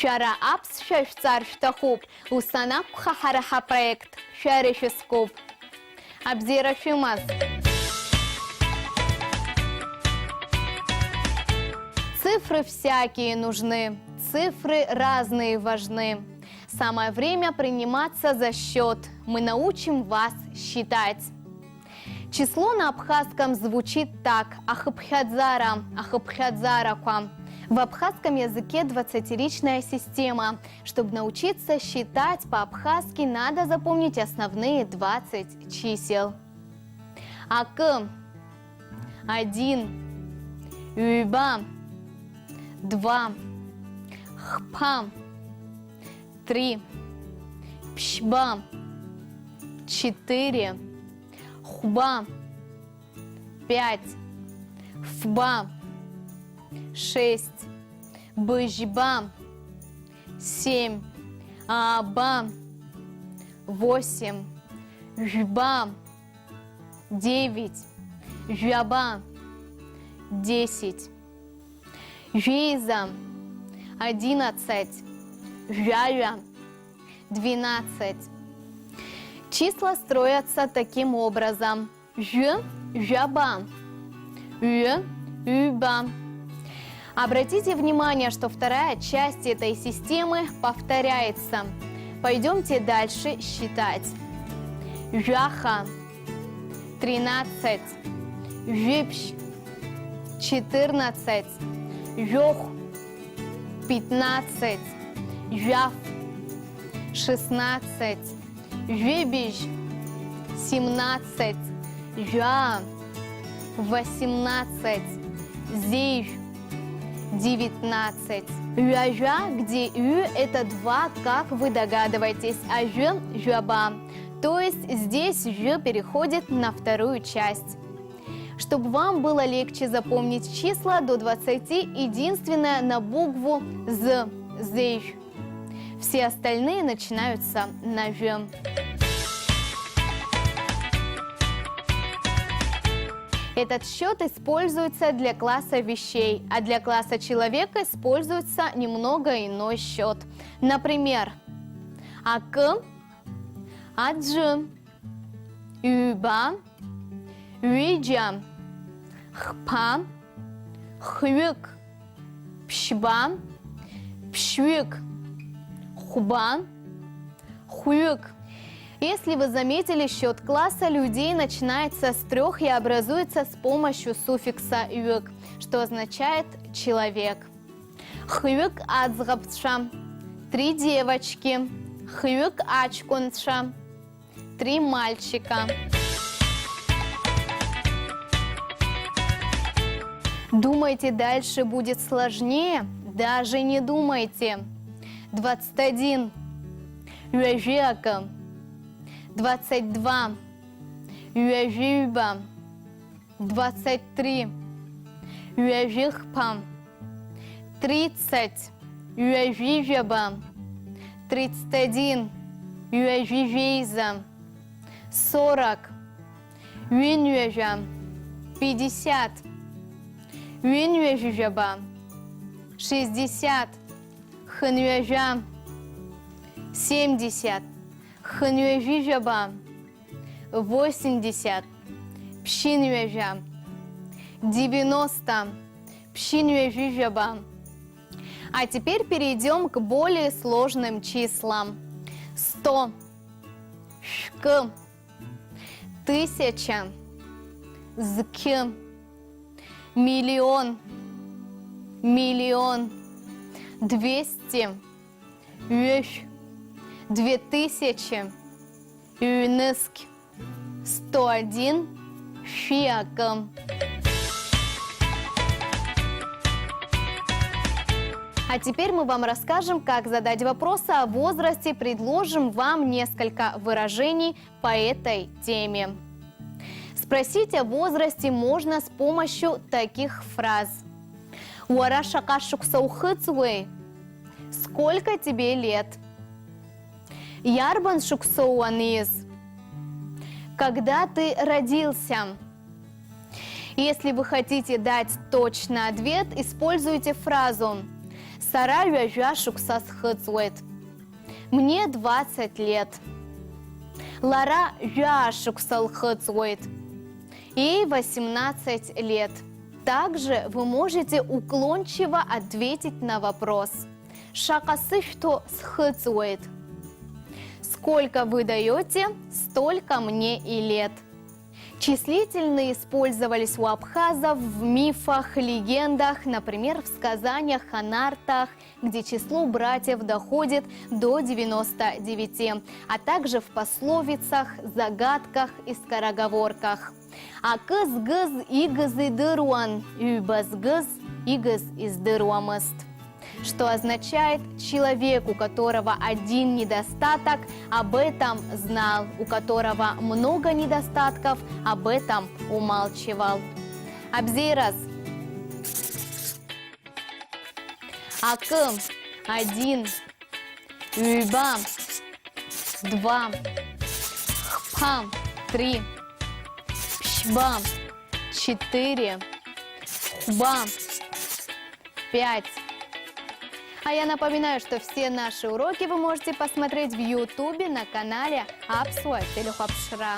Шара апс шашцар штахуп. Устанап хахараха проект. Шаришескоп. Абзирашимаз. Цифры всякие нужны. Цифры разные важны. Самое время приниматься за счет. Мы научим вас считать. Число на абхазском звучит так. Ахыпхядзара, ахыпхядзараква. В абхазском языке 20-ричная система. Чтобы научиться считать по-абхазски, надо запомнить основные 20 чисел. Ак, 1, юйба, 2, хпа, 3, пшба, 4, хуба, 5, фба, 6, быжба, 7, аба, 8, жба, 9, жаба, 10, жиза, 11, жая, 12. Числа строятся таким образом. Ж, жаба, ю, юба. Обратите внимание, что вторая часть этой системы повторяется. Пойдемте дальше считать. Жаха, 13, жипш, 14, жох, 15, жаф, 16, жибиш, 17, жа, 18, зиж, 19. Жа, где ю это 2, как вы догадываетесь, а ж жаба. То есть здесь ж переходит на вторую часть. Чтобы вам было легче запомнить числа до 20, единственное на букву З, зиж. Все остальные начинаются на ж. Этот счет используется для класса вещей, а для класса человека используется немного иной счет. Например, ак, адж, юба, юиджа, хпа, хвик, пшба, пшвик, хуба, хуик. Если вы заметили, счет класса людей начинается с 3 и образуется с помощью суффикса «юк», что означает «человек». Хюк ацгапша – 3 девочки. Хюк ачкунша – 3 мальчика. Думаете, дальше будет сложнее? Даже не думайте. 21. Юэжиака. 22. Юэжиба. 23. Юэжихпа. 30. Юэжижаба. 31. Юэжижейза. 40. Юэнюэжа. 50. Юэнюэжижаба. 60. Хэнюэжа. 70. Хэнюэжижаба. 80. Пшинюэжа. 90. Пшинюэжижаба. А теперь перейдем к более сложным числам. 100. Шк. 1000. Зк. Миллион. Миллион. 200. Юш. 2000. Юнеск. 101. Шиаком. А теперь мы вам расскажем, как задать вопросы о возрасте, предложим вам несколько выражений по этой теме. Спросить о возрасте можно с помощью таких фраз. Сколько тебе лет? Ярбан шуксоуаниз. Когда ты родился? Если вы хотите дать точный ответ, используйте фразу Сара жашук сасхыцует. Мне 20 лет. Лара жашук салхыцует. Ей 18 лет. Также вы можете уклончиво ответить на вопрос. Шакасы что схыцует. Сколько вы даете, столько мне и лет. Числительные использовались у абхазов в мифах, легендах, например, в сказаниях о нартах, где число братьев доходит до 99, а также в пословицах, загадках и скороговорках. А кыз-гыз игыз идыруан, юбаз-гыз игыз издыруамыст. Что означает человек, у которого один недостаток, об этом знал, у которого много недостатков, об этом умалчивал. Абзейраз. Акым – 1, Юйбам – 2, Хпам – 3, Пшбам – 4, Хубам – 5. А я напоминаю, что все наши уроки вы можете посмотреть в Ютубе на канале Апсуа Телехапшра.